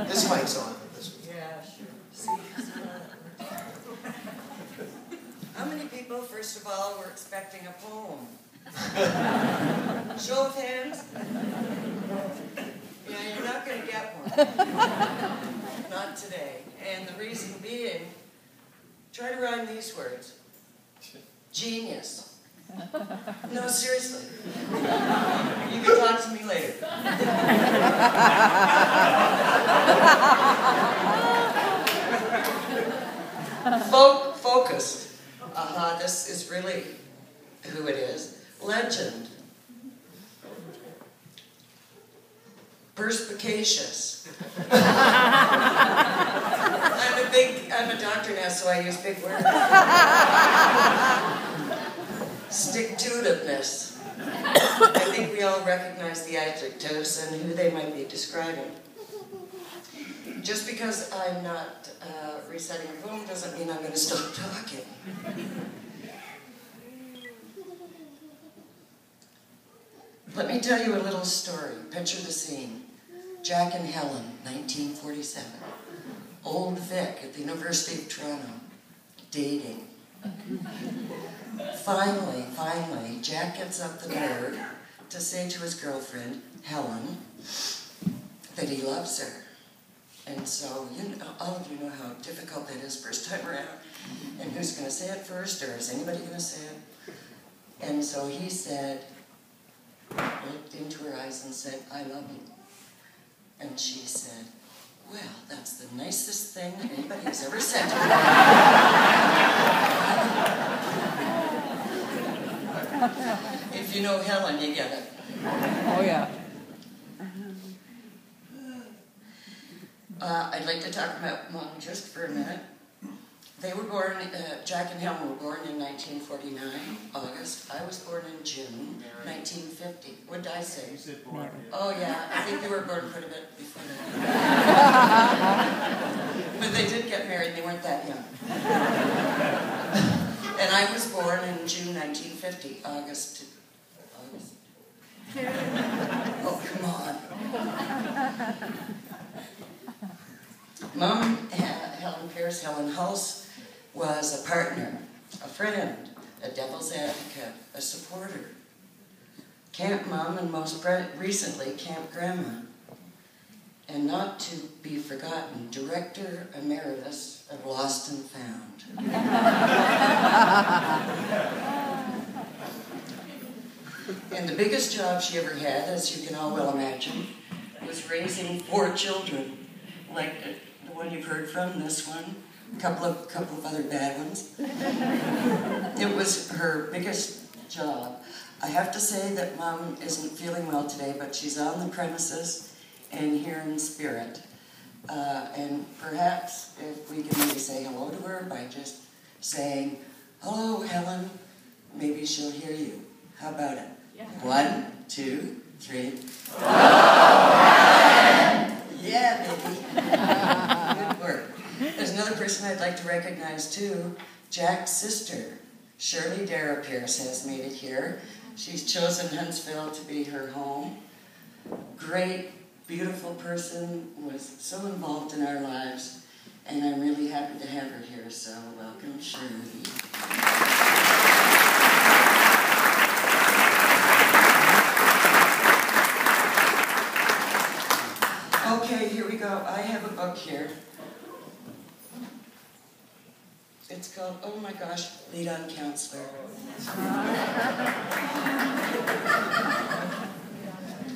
This mic's on. Yeah, sure. See, how many people, first of all, were expecting a poem? Show of hands? Yeah, you're not going to get one. Not today. And the reason being, try to rhyme these words. Genius. No, seriously. You can talk to me later. Focused. This is really who it is. Legend. Perspicacious. I'm a doctor now, so I use big words. Stick-to-itiveness. I think we all recognize the adjectives and who they might be describing. Just because I'm not reciting a poem doesn't mean I'm going to stop talking. Let me tell you a little story. Picture the scene. Jack and Helen, 1947. Old Vic at the University of Toronto. Dating. Finally, Jack gets up the nerve to say to his girlfriend, Helen, that he loves her. And so, all of you know how difficult that is first time around. And who's going to say it first, or is anybody going to say it? And so he said, looked into her eyes and said, I love you. And she said, well, that's the nicest thing anybody has ever said to me. If you know Helen, you get it. Oh, yeah. I'd like to talk about Mom just for a minute. They were born, Jack and Helen were born in 1949, August. I was born in June, 1950. What did I say? You said born. Oh yeah, I think they were born quite a bit before that. But they did get married, they weren't that young. And I was born in June 1950, August. Oh, come on. Mom, Helen Pierce, Helen Hulse, was a partner, a friend, a devil's advocate, a supporter. Camp Mom, and most recently, Camp Grandma. And not to be forgotten, Director Emeritus of Lost and Found. And the biggest job she ever had, as you can all well imagine, was raising 4 children, like the one you've heard from, this one, a couple of other bad ones. It was her biggest job. I have to say that Mom isn't feeling well today, but she's on the premises and here in spirit. And perhaps if we can maybe say hello to her by just saying, hello, Helen, maybe she'll hear you. How about it? Yeah. 1, 2, 3. Hello, Helen! Yeah, baby. Good work. There's another person I'd like to recognize too. Jack's sister, Shirley Dara Pierce, has made it here. She's chosen Huntsville to be her home. Great, beautiful person, was so involved in our lives, and I'm really happy to have her here, so welcome, Shirley. Okay, here we go. I have a book here. It's called, oh my gosh, Lead On Counselor.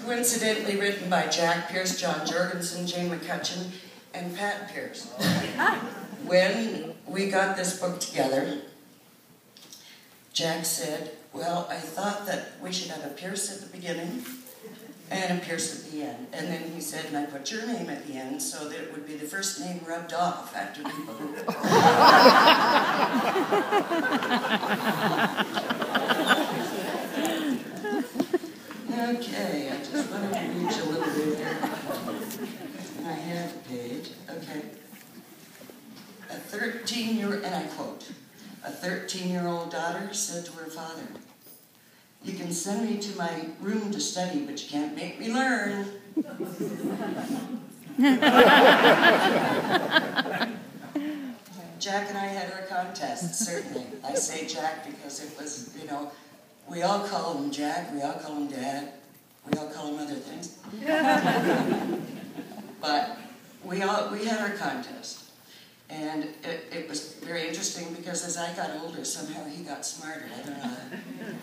Coincidentally written by Jack Pierce, John Jorgensen, Jane McCutcheon, and Pat Pierce. When we got this book together, Jack said, well, I thought that we should have a Pierce at the beginning and a Pierce at the end. And then he said, and I put your name at the end so that it would be the first name rubbed off after people. Okay, I just wanted to read you a little bit here. I have a page. Okay. A 13-year-old, and I quote, a 13-year-old daughter said to her father, you can send me to my room to study, but you can't make me learn. Jack and I had our contest, certainly. I say Jack because it was, you know, we all call him Jack, we all call him Dad, we all call him other things. But we had our contest. And it was very interesting because as I got older, somehow he got smarter. I don't know.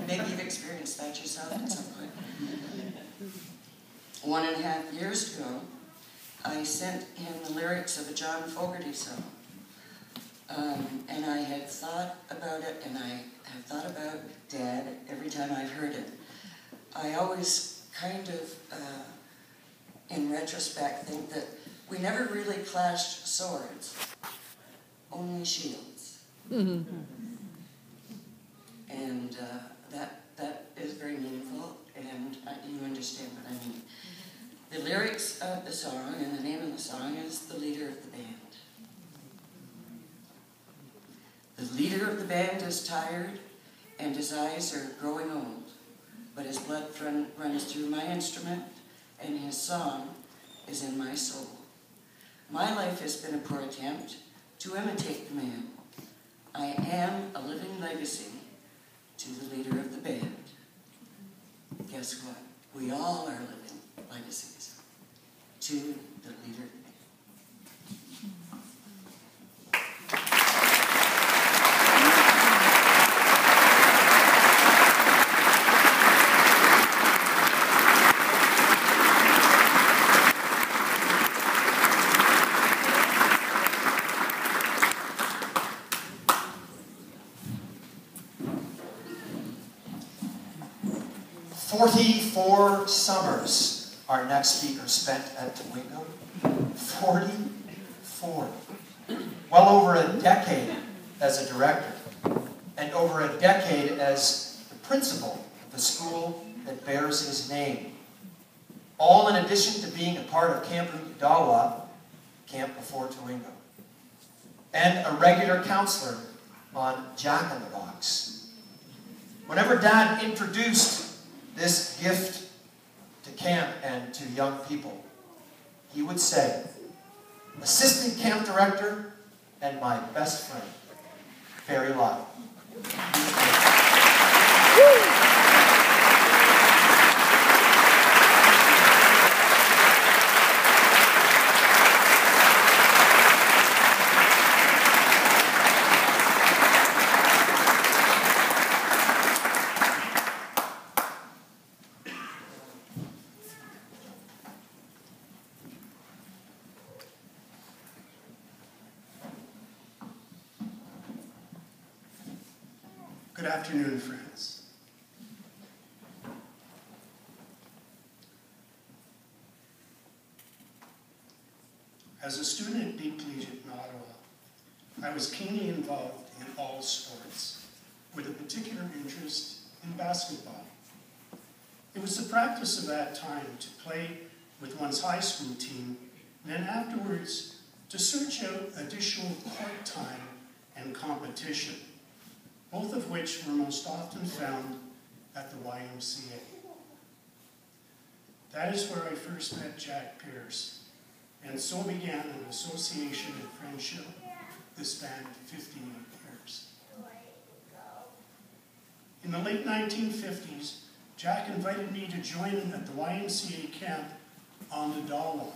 Maybe you've experienced that yourself at some point. 1.5 years ago, I sent him the lyrics of a John Fogerty song. And I had thought about it, and I have thought about Dad every time I've heard it. I always kind of, in retrospect, think that we never really clashed swords, only shields. And that is very meaningful, and you understand what I mean. The lyrics of the song and the name of the song is The Leader of the Band. The leader of the band is tired, and his eyes are growing old, but his blood runs through my instrument, and his song is in my soul. My life has been a poor attempt to imitate the man. I am a living legacy to the leader of the band. Guess what? We all are living legacies to the leader of the band. "44 summers our next speaker spent at Towingo. 44. Well over a decade as a director, and over a decade as the principal of the school that bears his name. All in addition to being a part of Camp Dawa, Camp Before Towingo, and a regular counselor on Jack in the Box. Whenever Dad introduced this gift to camp and to young people, he would say, "Assistant camp director and my best friend, very live." Good afternoon, friends. As a student at Deep Collegiate in Ottawa, I was keenly involved in all sports, with a particular interest in basketball. It was the practice of that time to play with one's high school team, and then afterwards to search out additional court time and competition, both of which were most often found at the YMCA. That is where I first met Jack Pierce, and so began an association and friendship that spanned 58 years. In the late 1950s, Jack invited me to join him at the YMCA camp on the Dawa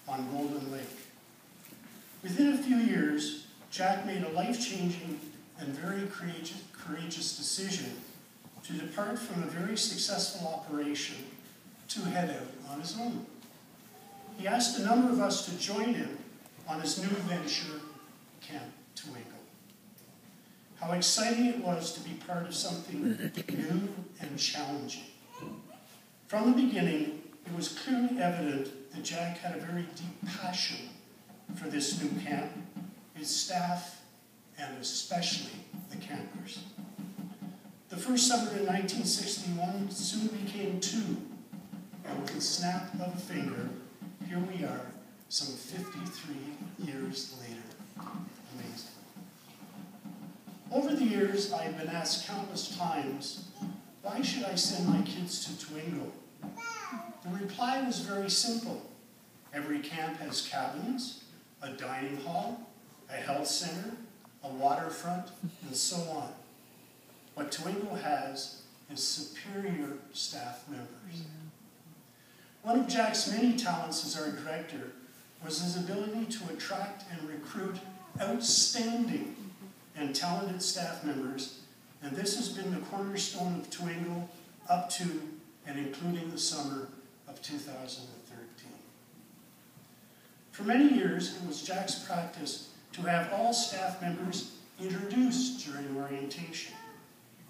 on Golden Lake. Within a few years, Jack made a life-changing and very courageous decision to depart from a very successful operation to head out on his own. He asked a number of us to join him on his new venture, Camp Towingo. How exciting it was to be part of something new and challenging. From the beginning, it was clearly evident that Jack had a very deep passion for this new camp, his staff, and especially the campers. The first summer in 1961 soon became two, and with the snap of a finger, here we are, some 53 years later. Amazing. Over the years, I've been asked countless times, why should I send my kids to Towingo? The reply was very simple. Every camp has cabins, a dining hall, a health center, a waterfront, and so on. What Twinkle has is superior staff members. One of Jack's many talents as our director was his ability to attract and recruit outstanding and talented staff members, and this has been the cornerstone of Twinkle up to and including the summer of 2013. For many years, it was Jack's practice to have all staff members introduced during orientation.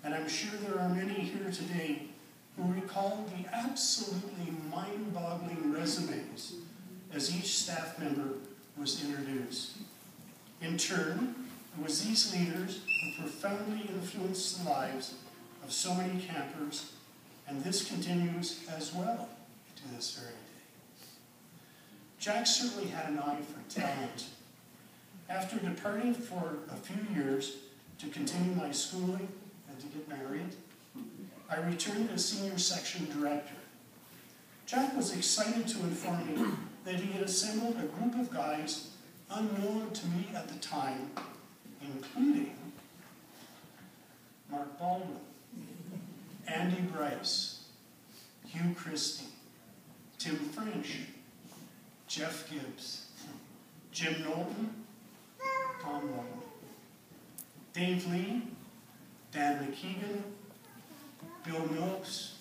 And I'm sure there are many here today who recall the absolutely mind-boggling resumes as each staff member was introduced. In turn, it was these leaders who profoundly influenced the lives of so many campers, and this continues as well to this very day. Jack certainly had an eye for talent. After departing for a few years to continue my schooling and to get married, I returned as senior section director. Jack was excited to inform me that he had assembled a group of guys unknown to me at the time, including Mark Baldwin, Andy Bryce, Hugh Christie, Tim French, Jeff Gibbs, Jim Knowlton, Tom Knowlton, Dave Lee, Dan McKeegan, Bill Milks,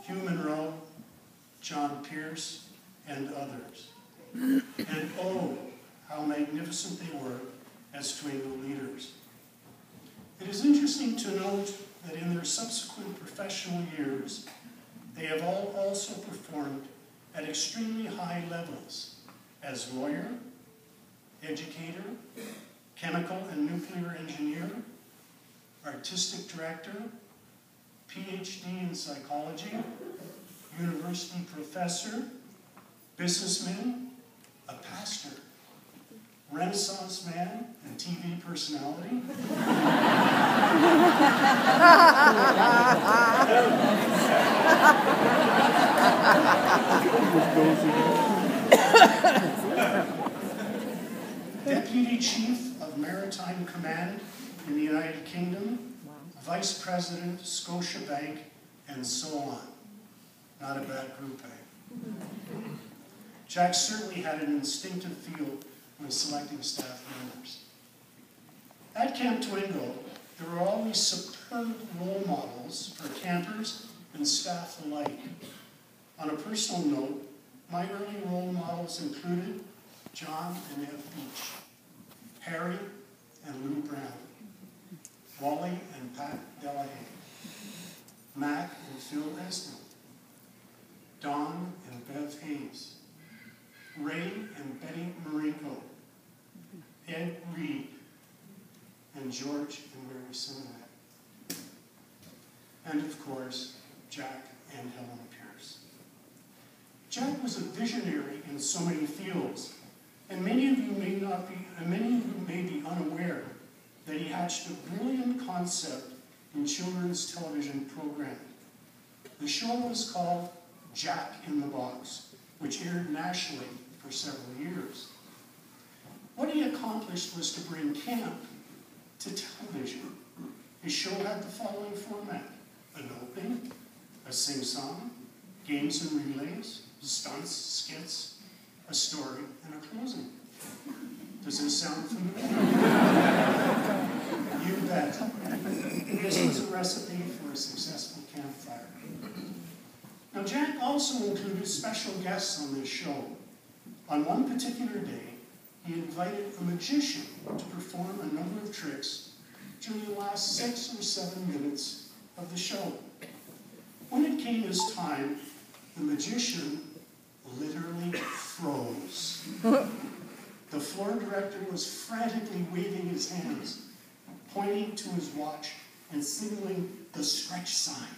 Hugh Monroe, John Pierce, and others. And oh, how magnificent they were as Twinkle leaders. It is interesting to note that in their subsequent professional years, they have all also performed at extremely high levels as lawyer, educator, chemical and nuclear engineer, artistic director, PhD in psychology, university professor, businessman, a pastor, Renaissance man and TV personality, Deputy Chief of Maritime Command in the United Kingdom, Vice President, Scotiabank, and so on. Not a bad group, eh? Jack certainly had an instinctive feel when selecting staff members. At Camp Twinkle, there were always superb role models for campers and staff alike. On a personal note, my early role models included John and Ed Beach, Harry and Lou Brown, Wally and Pat Delahaye, Mac and Phil Eston, Don and Bev Hayes, Ray and Betty Marinko, Ed Reed, and George and Mary Simonet. And of course, Jack and Helen Pierce. Jack was a visionary in so many fields, and many of you may be unaware that he hatched a brilliant concept in children's television programming. The show was called Jack in the Box, which aired nationally for several years. What he accomplished was to bring camp to television. His show had the following format: an opening, a sing-song, games and relays, stunts, skits, a story, and a closing. Does this sound familiar? You bet. This was a recipe for a successful campfire. Now, Jack also included special guests on this show. On one particular day, he invited a magician to perform a number of tricks during the last 6 or 7 minutes of the show. When it came his time, the magician literally froze. The floor director was frantically waving his hands, pointing to his watch and signaling the stretch sign.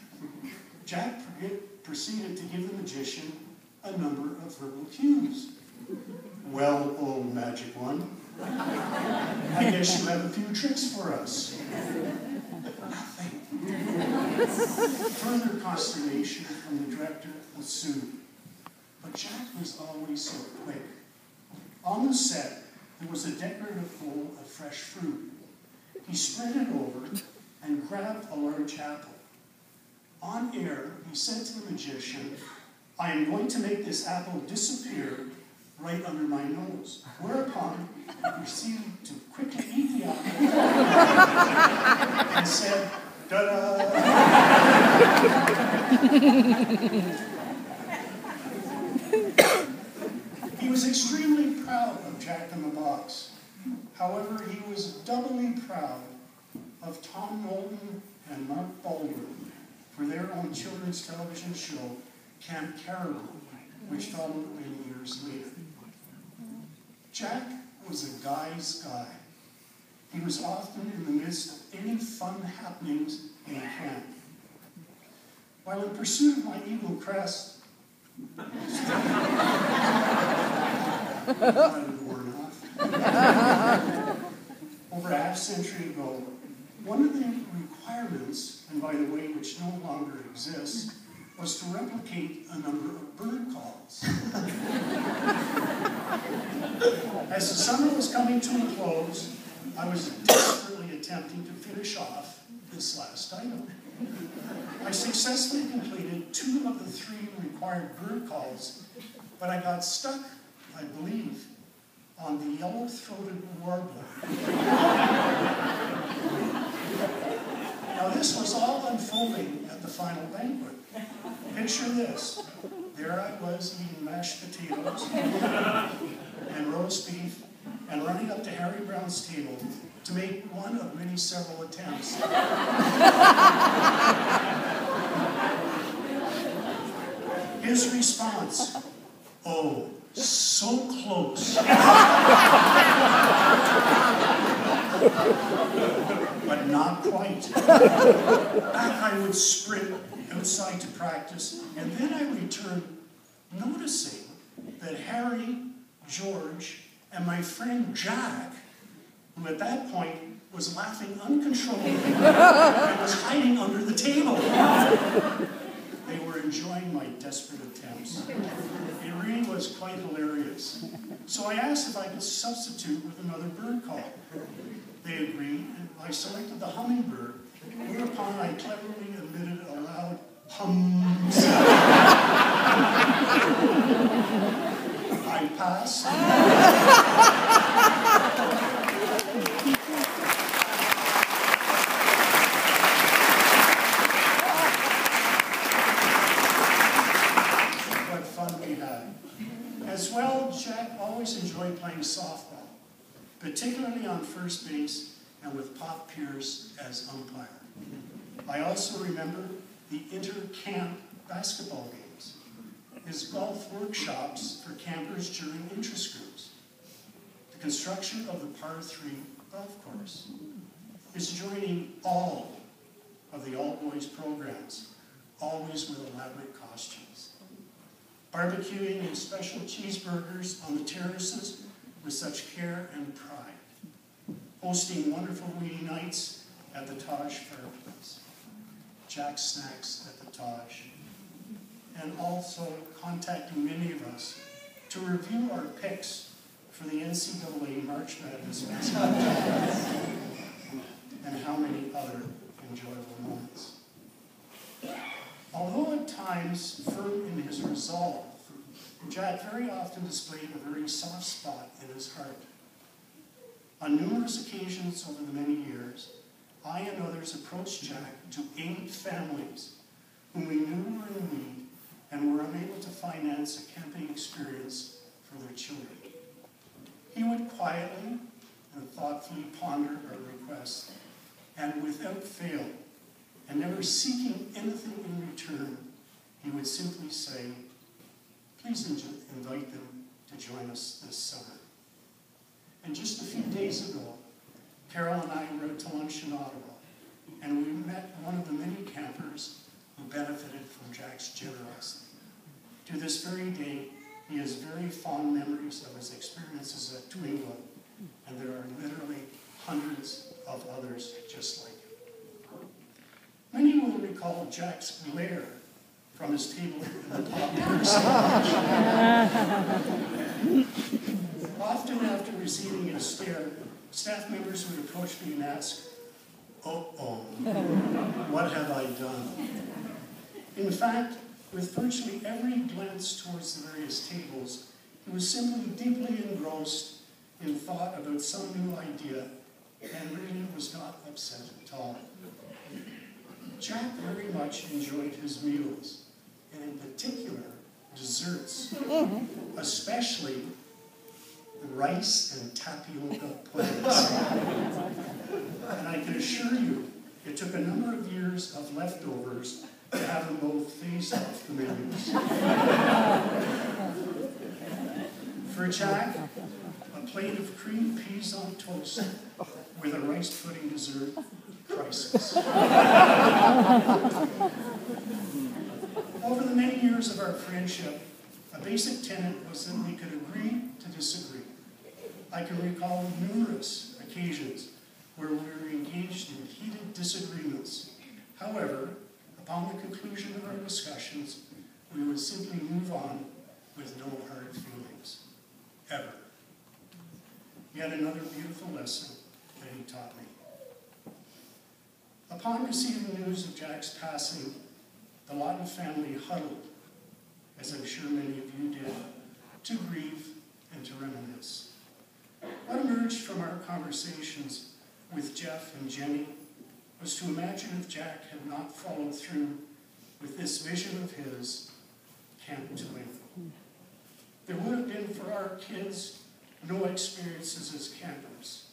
Jack proceeded to give the magician a number of verbal cues. Well, old magic one, I guess you have a few tricks for us. Nothing. Further consternation from the director ensued. but Jack was always so quick. On the set, there was a decorative bowl of fresh fruit. He spread it over and grabbed a large apple. On air, he said to the magician, "I am going to make this apple disappear right under my nose." Whereupon, he proceeded to quickly eat the apple and said, "Ta-da!" He was extremely proud of Jack in the Box. However, he was doubly proud of Tom Moulton and Mark Baldwin for their own children's television show, Camp Caribou, which followed many years later. Jack was a guy's guy. He was often in the midst of any fun happenings in camp. While in pursuit of my eagle crest, over a half-century ago, one of the requirements, and by the way, which no longer exists, was to replicate a number of bird calls. As the summer was coming to a close, I was desperately attempting to finish off this last item. I successfully completed 2 of the 3 required bird calls, but I got stuck, I believe, on the yellow-throated warbler. Now this was all unfolding at the final banquet. Picture this. There I was eating mashed potatoes and roast beef and running up to Harry Brown's table to make one of many several attempts. His response, "Oh, so close." But not quite. Back I would sprint outside to practice, and then I returned noticing that Harry, George, and my friend Jack, who at that point was laughing uncontrollably and was hiding under the table. They were enjoying my desperate attempts. It really was quite hilarious. So I asked if I could substitute with another bird call. They agreed, and I selected the hummingbird, whereupon I cleverly emitted a loud hums. I pass. What fun we had. As well, Jack always enjoyed playing softball, particularly on first base and with Pop Pierce as umpire. I also remember the inter-camp basketball games, his golf workshops for campers during interest groups, the construction of the par 3 golf course, his joining all of the all-boys programs, always with elaborate costumes, barbecuing his special cheeseburgers on the terraces with such care and pride, hosting wonderful weenie nights at the Taj fireplace, Jack's snacks at the Taj, and also contacting many of us to review our picks for the NCAA March Madness basketball and how many other enjoyable moments. Although at times firm in his resolve, Jack very often displayed a very soft spot in his heart. On numerous occasions over the many years, I and others approached Jack to aid families whom we knew were in need and were unable to finance a camping experience for their children. He would quietly and thoughtfully ponder our requests, and without fail, and never seeking anything in return, he would simply say, "Please invite them to join us this summer." And just a few days ago, Carol and I were out to lunch in Ottawa, and we met one of the many campers who benefited from Jack's generosity. To this very day, he has very fond memories of his experiences at Twingwood, and there are literally hundreds of others just like him. Many will recall Jack's glare from his table in the top Often after receiving a stare, staff members would approach me and ask, "Uh-oh, what have I done?" In fact, with virtually every glance towards the various tables, he was simply deeply engrossed in thought about some new idea and really was not upset at all. Jack very much enjoyed his meals, and in particular, desserts, especially rice and tapioca puddings. And I can assure you, it took a number of years of leftovers to have them both phased off the menus. For Jack, a plate of creamed peas on toast with a rice pudding dessert, priceless. Over the many years of our friendship, a basic tenet was that we could agree to disagree. I can recall numerous occasions where we were engaged in heated disagreements. However, upon the conclusion of our discussions, we would simply move on with no hard feelings, ever. Yet another beautiful lesson that he taught me. Upon receiving news of Jack's passing, the Lawton family huddled, as I'm sure many of you did, to grieve and to reminisce. What emerged from our conversations with Jeff and Jenny was to imagine if Jack had not followed through with this vision of his, Camp Twinkle. There would have been for our kids no experiences as campers,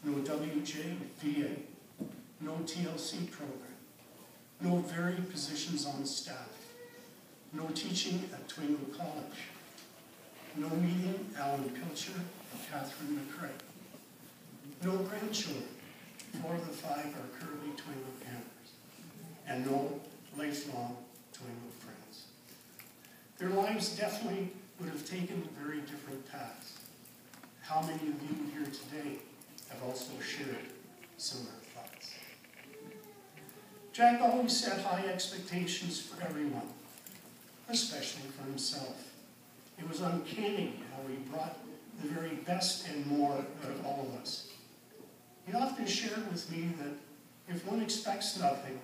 no WJVA, no TLC program, no varied positions on staff, no teaching at Twinkle College, no meeting Alan Pilcher and Catherine McCrae, no grandchildren, 4 of the 5 are currently Twinkle campers, and no lifelong Twinkle friends. Their lives definitely would have taken very different paths. How many of you here today have also shared similar thoughts? Jack always set high expectations for everyone, especially for himself. It was uncanny how he brought the very best and more out of all of us. He often shared with me that if one expects nothing,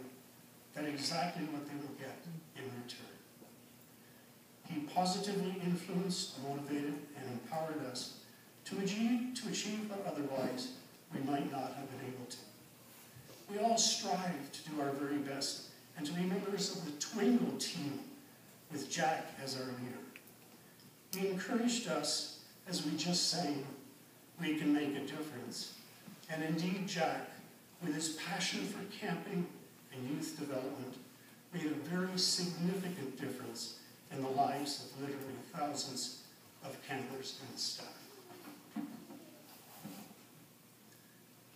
then exactly what they will get in return. He positively influenced, motivated, and empowered us to achieve what otherwise we might not have been able to. We all strive to do our very best and to be members of the Twinkle team with Jack as our leader. He encouraged us, as we just sang, "We can make a difference." And indeed, Jack, with his passion for camping and youth development, made a very significant difference in the lives of literally thousands of campers and staff.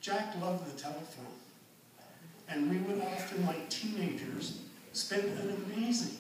Jack loved the telephone, and we would often, like teenagers, spend an amazing